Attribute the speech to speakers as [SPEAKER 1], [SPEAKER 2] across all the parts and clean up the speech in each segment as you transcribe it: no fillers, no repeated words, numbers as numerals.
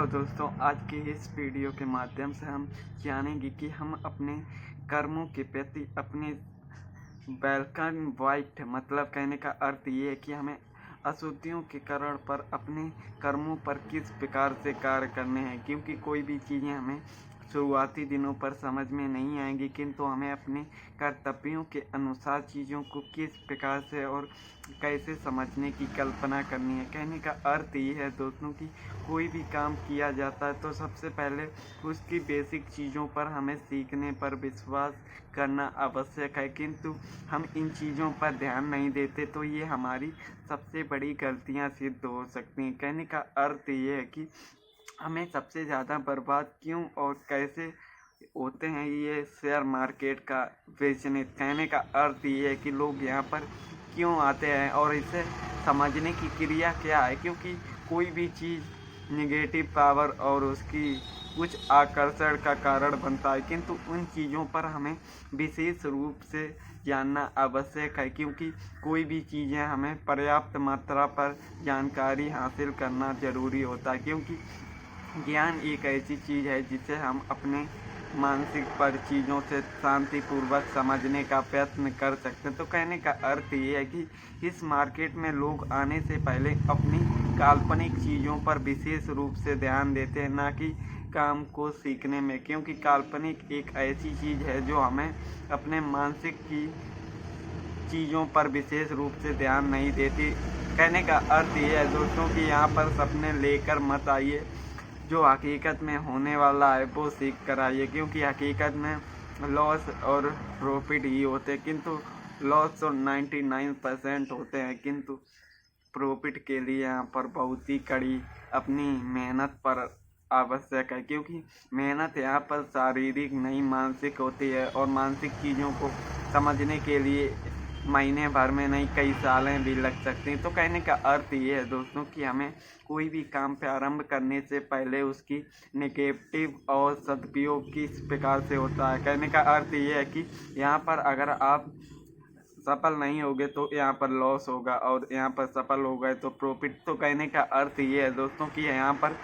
[SPEAKER 1] Hello दोस्तों, आज की इस वीडियो के माध्यम से हम जानेंगे कि हम अपने कर्मों के प्रति अपने ब्लैक एंड वाइट मतलब कहने का अर्थ ये है कि हमें अशुद्धियों के कारण पर अपने कर्मों पर किस प्रकार से कार्य करने हैं, क्योंकि कोई भी चीज़ें हमें शुरुआती दिनों पर समझ में नहीं आएंगी, किंतु हमें अपने कर्तव्यों के अनुसार चीज़ों को किस प्रकार से और कैसे समझने की कल्पना करनी है। कहने का अर्थ ये है दोस्तों कि कोई भी काम किया जाता है तो सबसे पहले उसकी बेसिक चीज़ों पर हमें सीखने पर विश्वास करना आवश्यक है, किंतु हम इन चीज़ों पर ध्यान नहीं देते तो ये हमारी सबसे बड़ी गलतियां सिद्ध हो सकती हैं। कहने का अर्थ ये है कि हमें सबसे ज़्यादा बर्बाद क्यों और कैसे होते हैं ये शेयर मार्केट का बेचने। कहने का अर्थ ये है कि लोग यहाँ पर क्यों आते हैं और इसे समझने की क्रिया क्या है, क्योंकि कोई भी चीज़ निगेटिव पावर और उसकी कुछ आकर्षण का कारण बनता है, किंतु उन चीज़ों पर हमें विशेष रूप से जानना आवश्यक है, क्योंकि कोई भी चीज़ें हमें पर्याप्त मात्रा पर जानकारी हासिल करना ज़रूरी होता है, क्योंकि ज्ञान एक ऐसी चीज़ है जिसे हम अपने मानसिक पर चीज़ों से शांतिपूर्वक समझने का प्रयत्न कर सकते हैं। तो कहने का अर्थ ये है कि इस मार्केट में लोग आने से पहले अपनी काल्पनिक चीज़ों पर विशेष रूप से ध्यान देते हैं, ना कि काम को सीखने में, क्योंकि काल्पनिक एक ऐसी चीज़ है जो हमें अपने मानसिक की चीज़ों पर विशेष रूप से ध्यान नहीं देती। कहने का अर्थ ये है दोस्तों कि यहाँ पर सपने लेकर मत आइए, जो हकीकत में होने वाला है वो सीख कर आइए, क्योंकि हकीकत में लॉस और प्रॉफिट ही होते हैं, किंतु लॉस तो 99% होते हैं, किंतु प्रॉफिट के लिए यहाँ पर बहुत ही कड़ी अपनी मेहनत पर आवश्यक है, क्योंकि मेहनत यहाँ पर शारीरिक नहीं मानसिक होती है, और मानसिक चीज़ों को समझने के लिए महीने भर में नहीं कई सालें भी लग सकती हैं। तो कहने का अर्थ ये है दोस्तों कि हमें कोई भी काम प्रारंभ करने से पहले उसकी नेगेटिव और सदुपयोग किस प्रकार से होता है। कहने का अर्थ ये है कि यहाँ पर अगर आप सफल नहीं होगे तो यहाँ पर लॉस होगा, और यहाँ पर सफल हो गए तो प्रॉफिट। तो कहने का अर्थ ये है दोस्तों कि यहाँ पर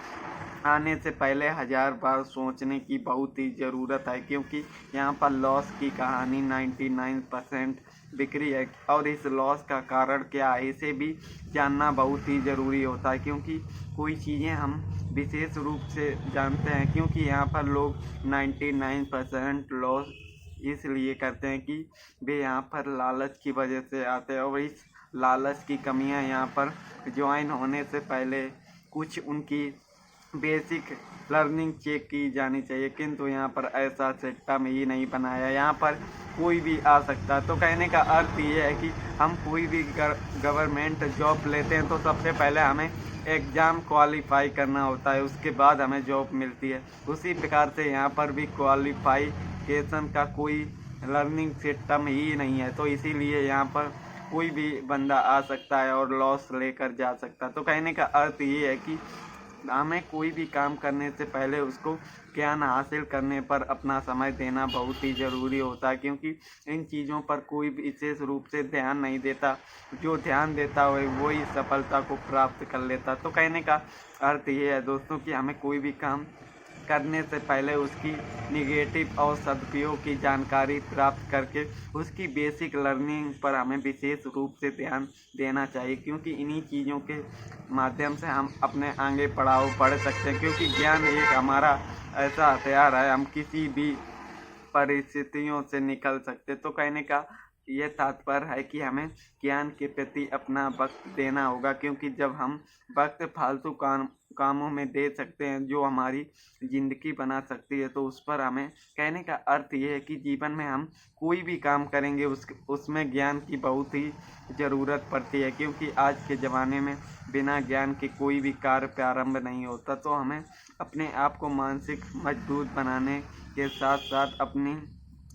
[SPEAKER 1] आने से पहले 1000 बार सोचने की बहुत ही ज़रूरत है, क्योंकि यहाँ पर लॉस की कहानी 99% बिक्री है, और इस लॉस का कारण क्या है इसे भी जानना बहुत ही ज़रूरी होता है, क्योंकि कोई चीज़ें हम विशेष रूप से जानते हैं, क्योंकि यहाँ पर लोग 99% लॉस इसलिए करते हैं कि वे यहाँ पर लालच की वजह से आते हैं, और इस लालच की कमियाँ यहाँ पर ज्वाइन होने से पहले कुछ उनकी बेसिक लर्निंग चेक की जानी चाहिए, किंतु यहाँ पर ऐसा सिस्टम ही नहीं बनाया। यहाँ पर कोई भी आ सकता है। तो कहने का अर्थ ये है कि हम कोई भी गवर्नमेंट जॉब लेते हैं तो सबसे पहले हमें एग्ज़ाम क्वालिफाई करना होता है, उसके बाद हमें जॉब मिलती है। उसी प्रकार से यहाँ पर भी क्वालिफिकेशन का कोई लर्निंग सिस्टम ही नहीं है, तो इसीलिए यहाँ पर कोई भी बंदा आ सकता है और लॉस लेकर जा सकता है। तो कहने का अर्थ ये है कि हमें कोई भी काम करने से पहले उसको ज्ञान हासिल करने पर अपना समय देना बहुत ही ज़रूरी होता है, क्योंकि इन चीज़ों पर कोई विशेष रूप से ध्यान नहीं देता। जो ध्यान देता है वही सफलता को प्राप्त कर लेता। तो कहने का अर्थ ये है दोस्तों कि हमें कोई भी काम करने से पहले उसकी निगेटिव और सदुपयोग की जानकारी प्राप्त करके उसकी बेसिक लर्निंग पर हमें विशेष रूप से ध्यान देना चाहिए, क्योंकि इन्हीं चीज़ों के माध्यम से हम अपने आगे पड़ाव बढ़ सकते हैं, क्योंकि ज्ञान एक हमारा ऐसा हथियार है, हम किसी भी परिस्थितियों से निकल सकते। तो कहने का ये तात्पर्य है कि हमें ज्ञान के प्रति अपना वक्त देना होगा, क्योंकि जब हम वक्त फालतू कामों में दे सकते हैं जो हमारी ज़िंदगी बना सकती है, तो उस पर हमें कहने का अर्थ ये है कि जीवन में हम कोई भी काम करेंगे उसमें ज्ञान की बहुत ही ज़रूरत पड़ती है, क्योंकि आज के ज़माने में बिना ज्ञान के कोई भी कार्य प्रारंभ नहीं होता। तो हमें अपने आप को मानसिक मजबूत बनाने के साथ साथ अपनी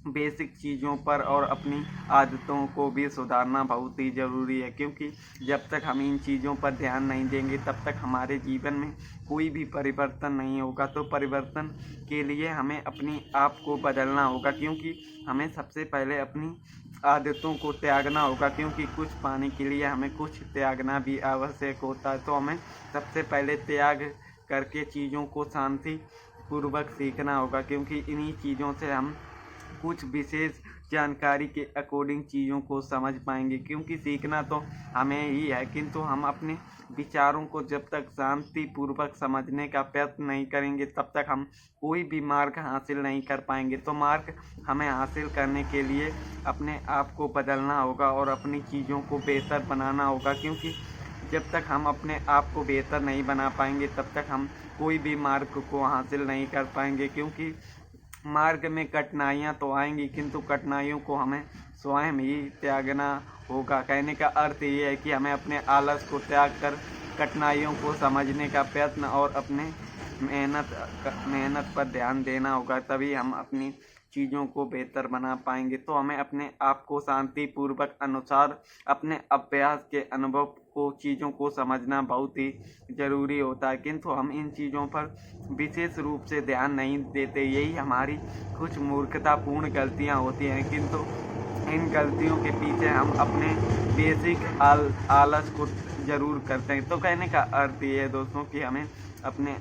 [SPEAKER 1] बेसिक चीज़ों पर और अपनी आदतों को भी सुधारना बहुत ही ज़रूरी है, क्योंकि जब तक हम इन चीज़ों पर ध्यान नहीं देंगे तब तक हमारे जीवन में कोई भी परिवर्तन नहीं होगा। तो परिवर्तन के लिए हमें अपनी आप को बदलना होगा, क्योंकि हमें सबसे पहले अपनी आदतों को त्यागना होगा, क्योंकि कुछ पाने के लिए हमें कुछ त्यागना भी आवश्यक होता है। तो हमें सबसे पहले त्याग करके चीज़ों को शांति पूर्वक सीखना होगा, क्योंकि इन्हीं चीज़ों से हम कुछ विशेष जानकारी के अकॉर्डिंग चीज़ों को समझ पाएंगे। क्योंकि सीखना तो हमें ही है, किंतु हम अपने विचारों को जब तक शांति पूर्वक समझने का प्रयत्न नहीं करेंगे तब तक हम कोई भी मार्ग हासिल नहीं कर पाएंगे। तो मार्ग हमें हासिल करने के लिए अपने आप को बदलना होगा और अपनी चीज़ों को बेहतर बनाना होगा, क्योंकि जब तक हम अपने आप को बेहतर नहीं बना पाएंगे तब तक हम कोई भी मार्ग को हासिल नहीं कर पाएंगे। क्योंकि मार्ग में कठिनाइयाँ तो आएंगी, किंतु कठिनाइयों को हमें स्वयं ही त्यागना होगा। कहने का अर्थ ये है कि हमें अपने आलस को त्याग कर कठिनाइयों को समझने का प्रयत्न और अपने मेहनत पर ध्यान देना होगा, तभी हम अपनी चीज़ों को बेहतर बना पाएंगे। तो हमें अपने आप को शांतिपूर्वक अनुसार अपने अभ्यास के अनुभव को चीज़ों को समझना बहुत ही ज़रूरी होता है, किंतु हम इन चीज़ों पर विशेष रूप से ध्यान नहीं देते। यही हमारी कुछ मूर्खतापूर्ण गलतियां होती हैं, किंतु इन गलतियों के पीछे हम अपने बेसिक आलस को ज़रूर करते हैं। तो कहने का अर्थ ये है दोस्तों कि हमें अपने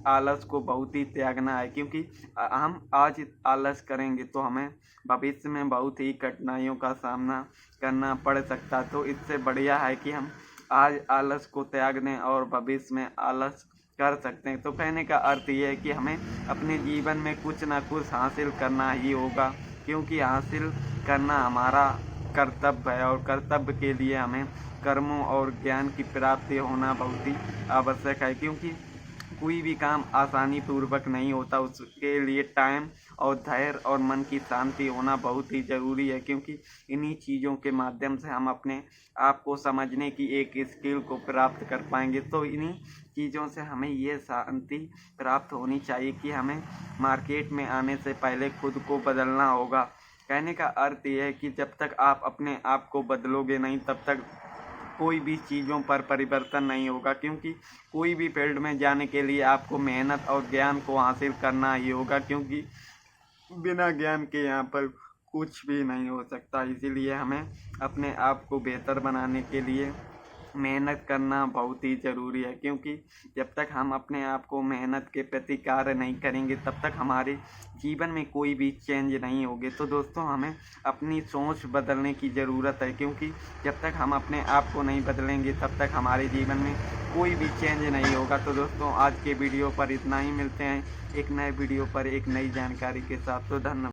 [SPEAKER 1] आलस को बहुत ही त्यागना है, क्योंकि हम आज आलस करेंगे तो हमें भविष्य में बहुत ही कठिनाइयों का सामना करना पड़ सकता है। तो इससे बढ़िया है कि हम आज आलस को त्याग दें और भविष्य में आलस कर सकते हैं। तो कहने का अर्थ ये है कि हमें अपने जीवन में कुछ ना कुछ हासिल करना ही होगा, क्योंकि हासिल करना हमारा कर्तव्य है और कर्तव्य के लिए हमें कर्मों और ज्ञान की प्राप्ति होना बहुत ही आवश्यक है। क्योंकि कोई भी काम आसानी पूर्वक नहीं होता, उसके लिए टाइम और धैर्य और मन की शांति होना बहुत ही ज़रूरी है। क्योंकि इन्हीं चीज़ों के माध्यम से हम अपने आप को समझने की एक स्किल को प्राप्त कर पाएंगे। तो इन्हीं चीज़ों से हमें ये शांति प्राप्त होनी चाहिए कि हमें मार्केट में आने से पहले खुद को बदलना होगा। कहने का अर्थ ये है कि जब तक आप अपने आप को बदलोगे नहीं तब तक कोई भी चीज़ों पर परिवर्तन नहीं होगा। क्योंकि कोई भी फील्ड में जाने के लिए आपको मेहनत और ज्ञान को हासिल करना ही होगा, क्योंकि बिना ज्ञान के यहाँ पर कुछ भी नहीं हो सकता। इसीलिए हमें अपने आप को बेहतर बनाने के लिए मेहनत करना बहुत ही ज़रूरी है। क्योंकि जब तक हम अपने आप को मेहनत के प्रति कार्य नहीं करेंगे तब तक हमारे जीवन में कोई भी चेंज नहीं होगी। तो दोस्तों हमें अपनी सोच बदलने की ज़रूरत है, क्योंकि जब तक हम अपने आप को नहीं बदलेंगे तब तक हमारे जीवन में कोई भी चेंज नहीं होगा। तो दोस्तों आज के वीडियो पर इतना ही, मिलते हैं एक नए वीडियो पर एक नई जानकारी के साथ। तो धन्यवाद।